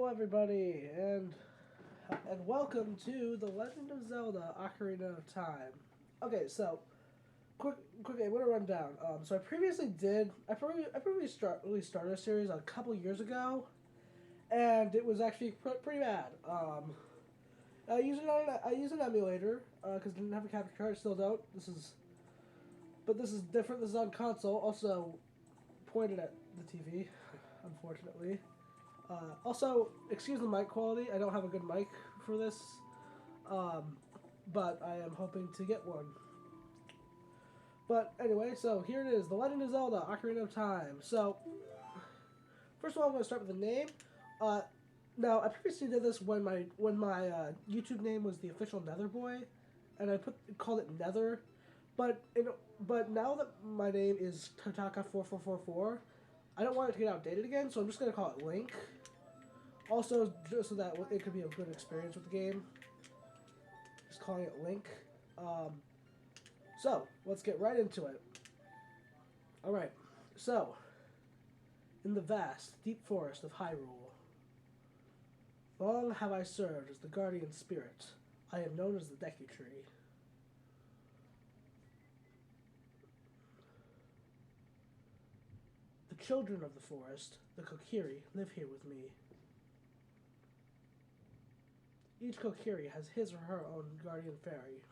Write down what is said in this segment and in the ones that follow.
everybody, and welcome to The Legend of Zelda: Ocarina of Time. Okay, so quick, I'm gonna run down. So I previously started a series a couple years ago, and it was actually pretty bad. I use an emulator because I didn't have a capture card. Still don't. This is different. This is on console. Also pointed at the TV, unfortunately. Also, excuse the mic quality. I don't have a good mic for this, but I am hoping to get one. But anyway, so here it is, The Legend of Zelda: Ocarina of Time. So, first of all, I'm going to start with the name. Uh, Now, I previously did this when my YouTube name was the official NetherBoy, and I called it Nether. But now that my name is Totaka4444, I don't want it to get outdated again, so I'm just going to call it Link. Also, just so that it could be a good experience with the game, just calling it Link. So, let's get right into it. Alright, so, in the vast, deep forest of Hyrule, long have I served as the guardian spirit. I am known as the Deku Tree. The children of the forest, the Kokiri, live here with me. Each Kokiri has his or her own guardian fairy.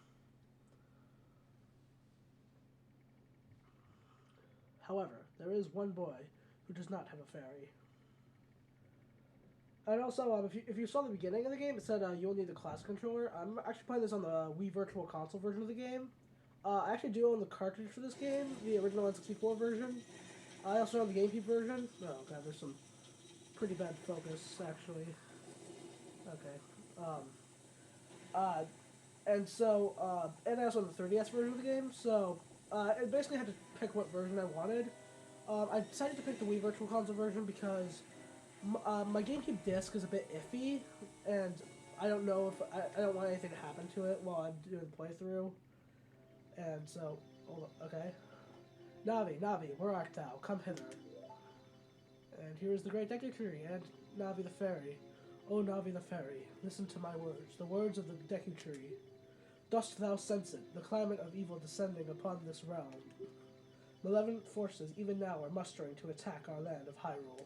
However, there is one boy who does not have a fairy. And also, if you saw the beginning of the game, it said you'll need the class controller. I'm actually playing this on the Wii Virtual Console version of the game. I actually do own the cartridge for this game, the original N64 version. I also own the GameCube version. Oh god, there's some pretty bad focus, actually. Okay. And I also own the 3DS version of the game, so I basically had to pick what version I wanted. I decided to pick the Wii Virtual Console version because my GameCube disc is a bit iffy, and I don't know if I don't want anything to happen to it while I'm doing the playthrough. And so, hold on, okay. Navi, where art thou? Come hither. And here is the great Deku Tree and Navi the fairy. O Navi the fairy, listen to my words, the words of the Deku Tree. Dost thou sense it, the climate of evil descending upon this realm? Malevolent forces even now are mustering to attack our land of Hyrule.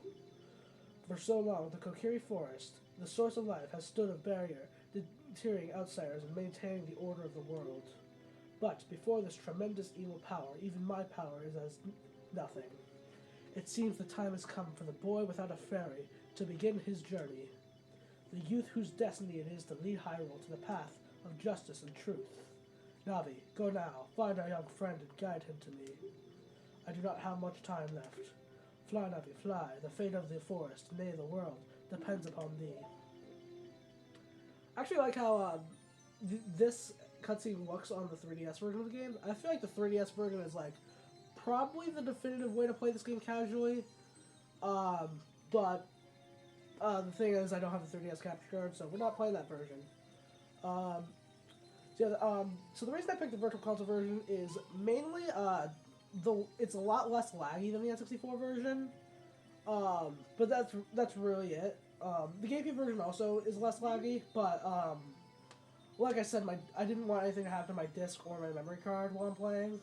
For so long, the Kokiri Forest, the source of life, has stood a barrier, deterring outsiders and maintaining the order of the world. But before this tremendous evil power, even my power is as nothing. It seems the time has come for the boy without a fairy to begin his journey. The youth whose destiny it is to lead Hyrule to the path of justice and truth. Navi, go now, find our young friend and guide him to me. I do not have much time left. Fly, Navi, fly. The fate of the forest, nay, the world, depends upon thee. I actually like how this cutscene looks on the 3DS version of the game. I feel like the 3DS version is like probably the definitive way to play this game casually. But the thing is, I don't have the 3DS capture card, so we're not playing that version. So the reason I picked the Virtual Console version is mainly it's a lot less laggy than the N64 version. But that's really it. The GameCube version also is less laggy, but like I said, I didn't want anything to happen to my disc or my memory card while I'm playing.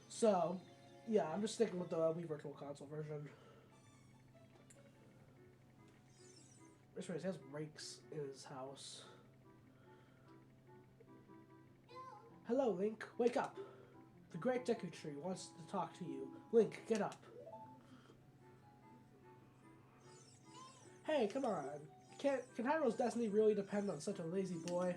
So, yeah, I'm just sticking with the Wii Virtual Console version. This way, he has rakes in his house. Hello, Link. Wake up. The great Deku Tree wants to talk to you. Link, get up. Hey, come on. Can Hyrule's destiny really depend on such a lazy boy?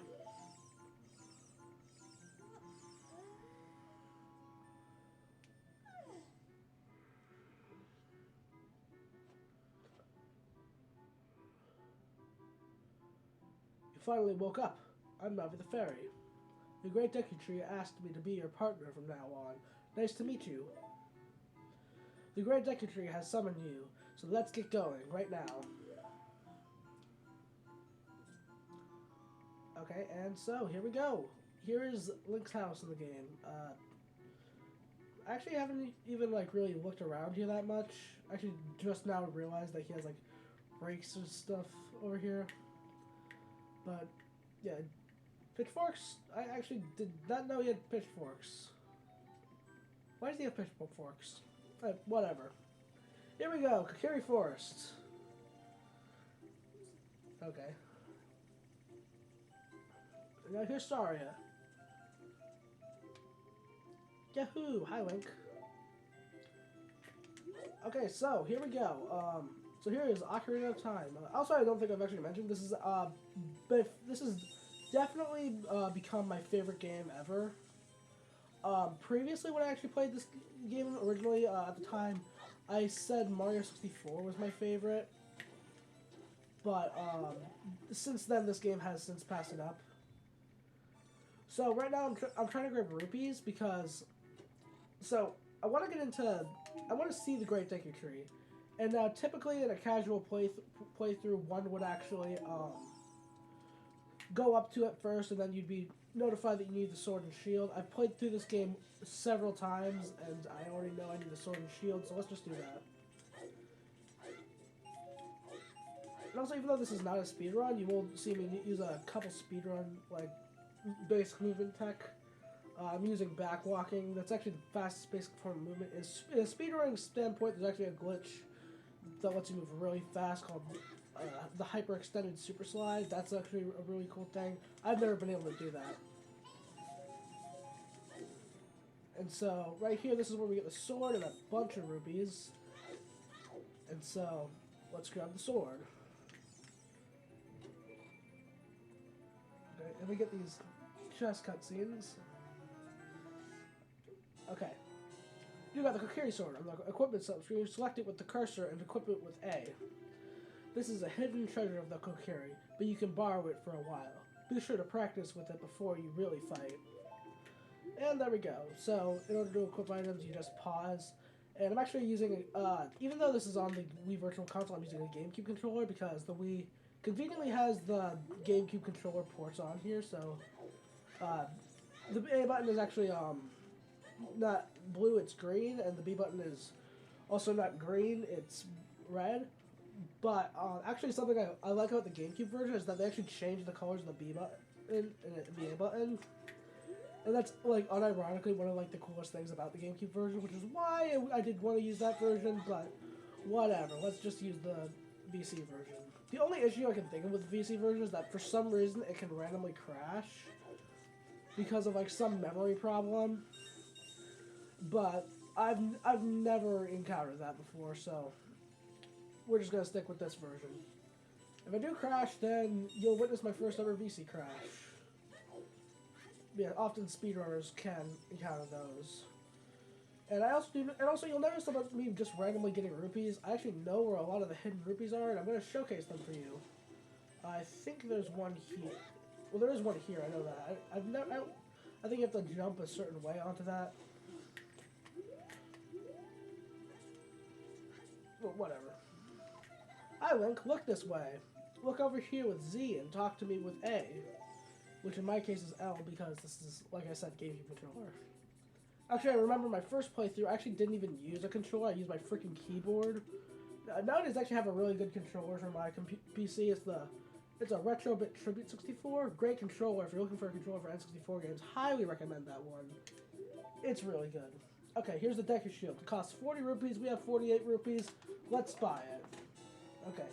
You finally woke up. I'm Navi the Fairy. The great Deku Tree asked me to be your partner from now on. Nice to meet you. The great Deku Tree has summoned you, so let's get going right now. Okay, and so here we go. Here is Link's house in the game. I actually haven't even really looked around here that much. Actually, just now realized that he has breaks and stuff over here. But, yeah. Pitchforks? I actually did not know he had pitchforks. Why does he have pitchforks? Whatever. Here we go, Kokiri Forest. Okay. And now here's Saria. Yahoo! Hi, Link. Okay, so here we go. So here is Ocarina of Time. Also, I don't think I've actually mentioned this is this is definitely become my favorite game ever. Previously, when I actually played this game originally, at the time, I said Mario 64 was my favorite. But since then, this game has since passed it up. So right now, I'm trying to grab rupees because. So I want to get into. I want to see the Great Deku Tree, and now typically in a casual playthrough, one would actually go up to it first, and then you'd be notified that you need the sword and shield. I've played through this game several times, and I already know I need the sword and shield, so let's just do that. And also, even though this is not a speedrun, you will see me use a couple speedrun, like, basic movement tech. I'm using backwalking. That's actually the fastest basic form of movement. In a speedrunning standpoint, there's actually a glitch that lets you move really fast called the hyper-extended super slide. That's actually a really cool thing. I've never been able to do that. And so, right here, this is where we get the sword and a bunch of rupees. And so, let's grab the sword. Okay, and we get these chest cutscenes. Okay. You got the Kokiri sword on the equipment subscreen. Select it with the cursor and equip it with A. This is a hidden treasure of the Kokiri, but you can borrow it for a while. Be sure to practice with it before you really fight. And there we go. So, in order to equip items, you just pause. And I'm actually using, even though this is on the Wii Virtual Console, I'm using a GameCube controller because the Wii conveniently has the GameCube controller ports on here, so the A button is actually not blue, it's green, and the B button is also not green, it's red. But actually something I like about the GameCube version is that they actually changed the colors of the B button and the A button. And that's, like, unironically one of, like, the coolest things about the GameCube version, which is why I did want to use that version, but whatever. Let's just use the VC version. The only issue I can think of with the VC version is that for some reason it can randomly crash because of, like, some memory problem. But I've never encountered that before, so we're just going to stick with this version. If I do crash, then you'll witness my first ever VC crash. Yeah, often speedrunners can encounter those. And also you'll notice about me just randomly getting rupees. I actually know where a lot of the hidden rupees are, and I'm going to showcase them for you. I think there's one here. Well, there is one here. I know that. I think you have to jump a certain way onto that. Well, whatever. Hi, Link. Look this way. Look over here with Z and talk to me with A. Which in my case is L because this is, like I said, GameCube controller. Actually, I remember my first playthrough, I actually didn't even use a controller. I used my freaking keyboard. Nowadays, I actually have a really good controller for my PC. It's a Retrobit Tribute 64. Great controller. If you're looking for a controller for N64 games, highly recommend that one. It's really good. Okay, here's the Deku Shield. It costs 40 rupees. We have 48 rupees. Let's buy it. Okay.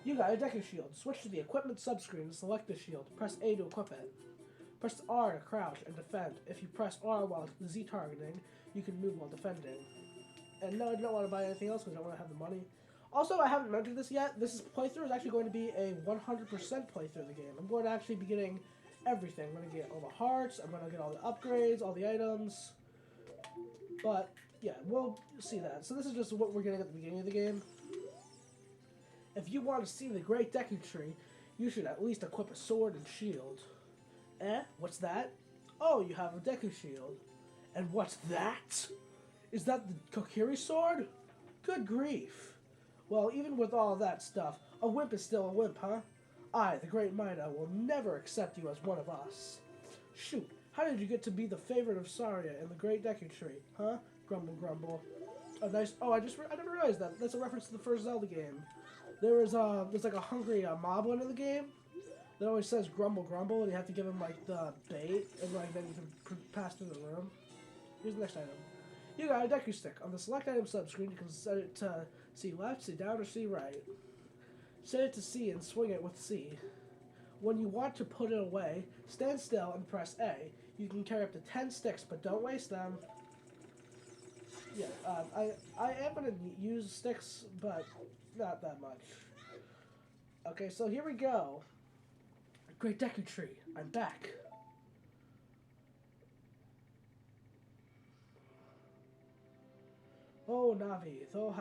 You got a Deku Shield. Switch to the equipment subscreen and select the shield. Press A to equip it. Press R to crouch and defend. If you press R while Z targeting, you can move while defending. And no, I don't want to buy anything else because I don't want to have the money. Also, I haven't mentioned this yet. This playthrough is actually going to be a 100% playthrough of the game. I'm going to actually be getting everything. I'm going to get all the hearts. I'm going to get all the upgrades, all the items. But, yeah, we'll see that. So this is just what we're getting at the beginning of the game. If you want to see the Great Deku Tree, you should at least equip a sword and shield. Eh? What's that? Oh, you have a Deku Shield. And what's that? Is that the Kokiri sword? Good grief. Well, even with all that stuff, a wimp is still a wimp, huh? I, the Great Mida, will never accept you as one of us. Shoot, how did you get to be the favorite of Saria in the Great Deku Tree, huh? Grumble, grumble. Oh, nice. Oh, I never realized that. That's a reference to the first Zelda game. there's like a hungry moblin in the game that always says grumble grumble, and you have to give him like the bait, and like then you can pass through the room. Here's the next item. You got a Deku Stick. On the select item subscreen, you can set it to C left, C down, or C right. Set it to C and swing it with C. When you want to put it away, stand still and press A. You can carry up to 10 sticks, but don't waste them. Yeah, I am going to use sticks, but not that much. Okay, so here we go. Great Deku Tree. I'm back. Oh, Navi, thou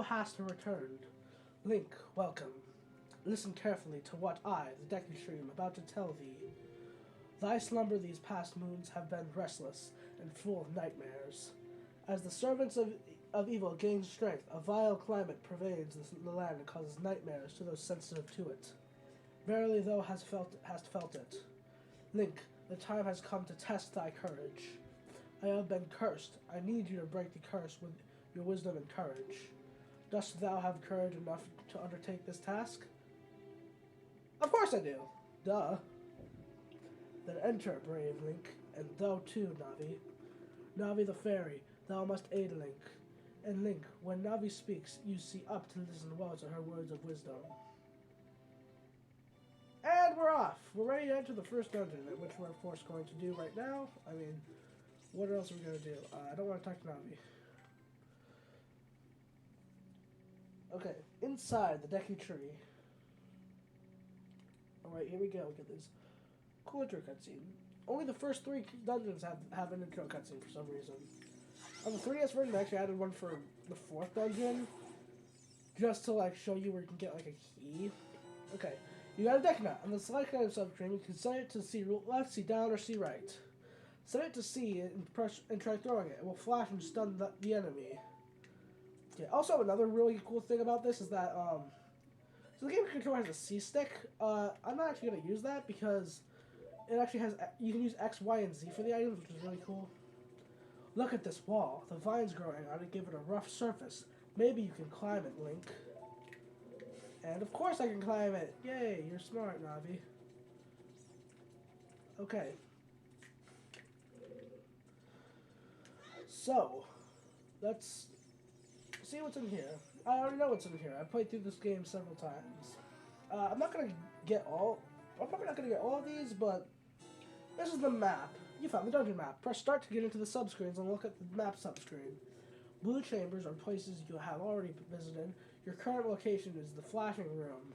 hast returned. Link, welcome. Listen carefully to what I, the Deku Tree, am about to tell thee. Thy slumber these past moons have been restless and full of nightmares. As the servants of evil gain strength, a vile climate pervades the land and causes nightmares to those sensitive to it. Verily thou hast felt it. Link, the time has come to test thy courage. I have been cursed. I need you to break the curse with your wisdom and courage. Dost thou have courage enough to undertake this task? Of course I do. Duh. Then enter, brave Link, and thou too, Navi. Navi the fairy, thou must aid Link. And Link, when Navi speaks, you see up to listen well to her words of wisdom. And we're off! We're ready to enter the first dungeon, which we're of course going to do right now. I mean, what else are we going to do? I don't want to talk to Navi. Okay, inside the Deku Tree. Alright, here we go. We get this cool intro cutscene. Only the first 3 dungeons have an intro cutscene for some reason. On the 3DS version, I actually added one for the 4th dungeon, just to like show you where you can get like a key. Okay, you got a deck nut. On the select item subscreen, you can set it to C left, C down, or C right. Set it to C and press and try throwing it. It will flash and stun the enemy. Okay. Also, another really cool thing about this is that so the game controller has a C stick. I'm not actually gonna use that because it actually has, you can use X, Y, and Z for the items, which is really cool. Look at this wall. The vines growing on it give it a rough surface. Maybe you can climb it, Link. And of course I can climb it. Yay, you're smart, Navi. Okay. So, let's see what's in here. I already know what's in here. I played through this game several times. I'm not gonna get all... I'm probably not gonna get all of these, but this is the map. You found the dungeon map. Press start to get into the subscreens and look at the map subscreen. Blue chambers are places you have already visited. Your current location is the flashing room.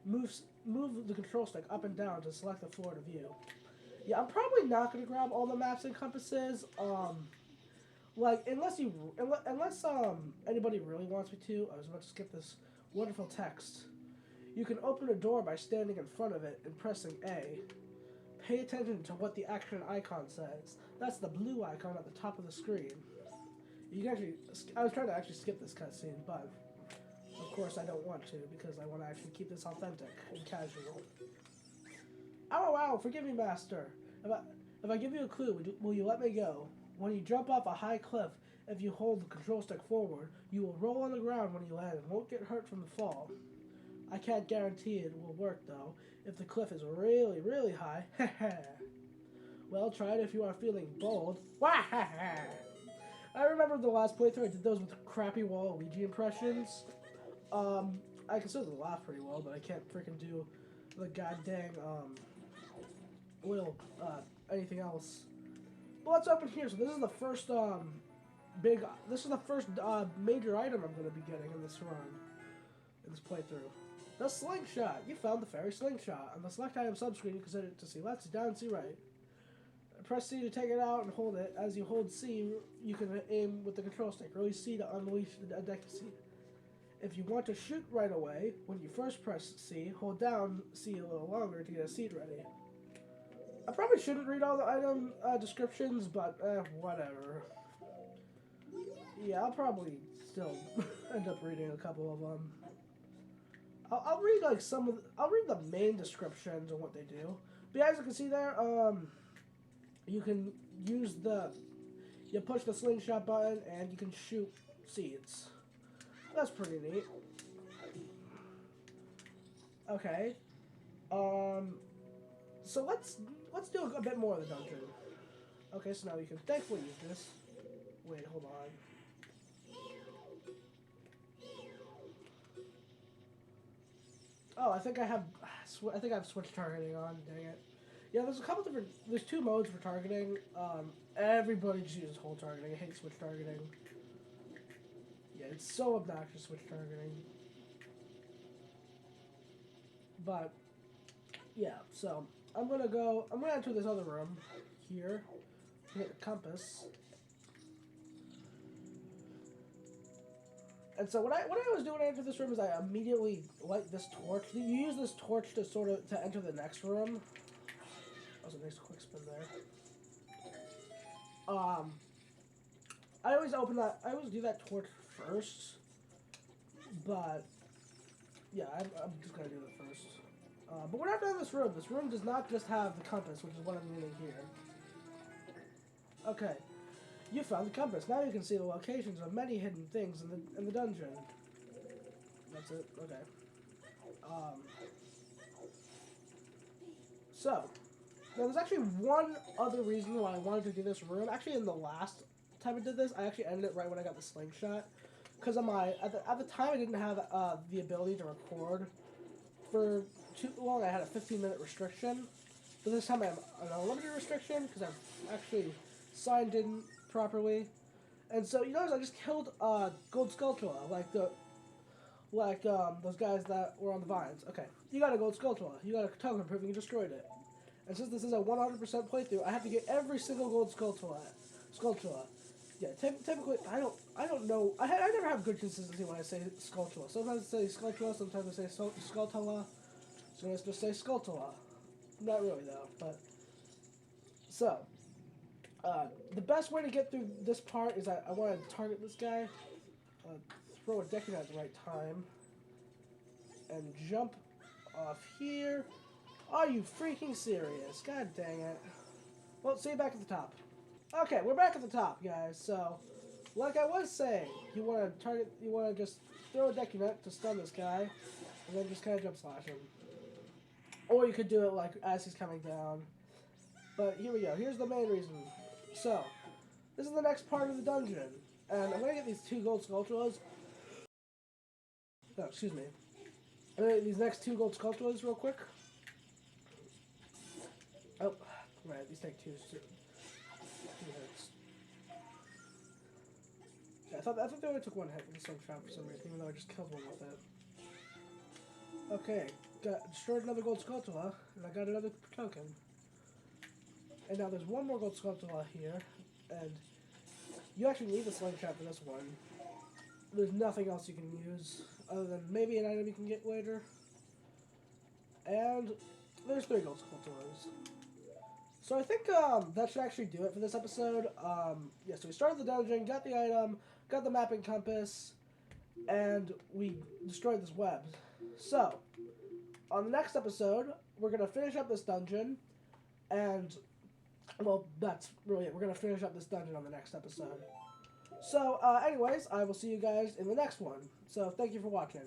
Move the control stick up and down to select the floor to view. Yeah, I'm probably not gonna grab all the maps and compasses. Like unless anybody really wants me to. I was about to skip this wonderful text. You can open a door by standing in front of it and pressing A. Pay attention to what the action icon says. That's the blue icon at the top of the screen. You can actually, I was trying to actually skip this cutscene, but of course I don't want to because I want to actually keep this authentic and casual. Ow, wow, forgive me, Master. If I give you a clue, will you let me go? When you jump off a high cliff, if you hold the control stick forward, you will roll on the ground when you land and won't get hurt from the fall. I can't guarantee it will work, though. If the cliff is really, really high, well, try it if you are feeling bold. I remember the last playthrough I did those with crappy Waluigi impressions. I can still laugh pretty well, but I can't freaking do the goddamn, anything else. But let's open here. So this is the first, major item I'm going to be getting in this run, in this playthrough. The slingshot. You found the fairy slingshot. On the select item subscreen, you can set it to C left, C down, C right. Press C to take it out and hold it. As you hold C, you can aim with the control stick. Release C to unleash the Deku Seed. If you want to shoot right away, when you first press C, hold down C a little longer to get a seed ready. I probably shouldn't read all the item descriptions, but whatever. Yeah, I'll probably still end up reading a couple of them. I'll read like I'll read the main descriptions and what they do. But yeah, as you can see there, you can use you push the slingshot button and you can shoot seeds. That's pretty neat. Okay. So let's do a bit more of the dungeon. Okay, so now we can thankfully use this. Wait, hold on. Oh, I think I have. I think I have switch targeting on. Dang it. Yeah, there's a couple different. There's two modes for targeting. Everybody just uses hold targeting. I hate switch targeting. Yeah, it's so obnoxious switch targeting. But yeah, so I'm gonna go. I'm gonna enter this other room here. Get the compass. And so what I always do when I enter this room is I immediately light this torch. You use this torch to sort of to enter the next room. That was a nice quick spin there. I always open that. I always do that torch first, but yeah, I'm just gonna do it first. But we're not done in this room. This room does not just have the compass, which is what I'm doing here. Okay, you found the compass. Now you can see the locations of many hidden things in the dungeon. That's it. Okay. So, now there's actually one other reason why I wanted to do this room. Actually, in the last time I did this, I actually ended it right when I got the slingshot. Because at the time I didn't have the ability to record for too long. I had a 15-minute restriction. But this time I have an unlimited restriction because I've actually signed in properly. And so, you notice I just killed Gold Skulltula, those guys that were on the vines. Okay, you got a Gold Skulltula. You got a token proving you destroyed it. And since this is a 100% playthrough, I have to get every single Gold Skulltula. Yeah, typically, I don't know. I never have good consistency when I say Skulltula. Sometimes I say Skulltula, sometimes I say Skulltula. So let's just say Skulltula. Not really, though, but... So, the best way to get through this part is I want to target this guy, throw a Deku at the right time, and jump off here. Are you freaking serious? God dang it. Well, see you back at the top. Okay, we're back at the top, guys. So, like I was saying, you want to just throw a Deku Nut to stun this guy, and then just kind of jump slash him. Or you could do it like as he's coming down. But here we go. Here's the main reason. So, this is the next part of the dungeon. And I'm going to get these two Gold Skulltulas. No, excuse me. I'm going to get these next two Gold Skulltulas real quick. Oh, right. These take two hits. Yeah, I thought they only took one hit with the slingshot for some reason, even though I just killed one with it. Okay, destroyed another Gold Skulltula, and I got another token. And now there's one more Gold Skulltula here, and you actually need the slingshot for this one. There's nothing else you can use, other than maybe an item you can get later. And there's 3 Gold Skulltulas. So I think that should actually do it for this episode. Yeah, so we started the dungeon, got the item, got the mapping compass, and we destroyed this web. So, on the next episode, we're going to finish up this dungeon, and, well, that's really it. We're going to finish up this dungeon on the next episode. So, anyways, I will see you guys in the next one. So, thank you for watching.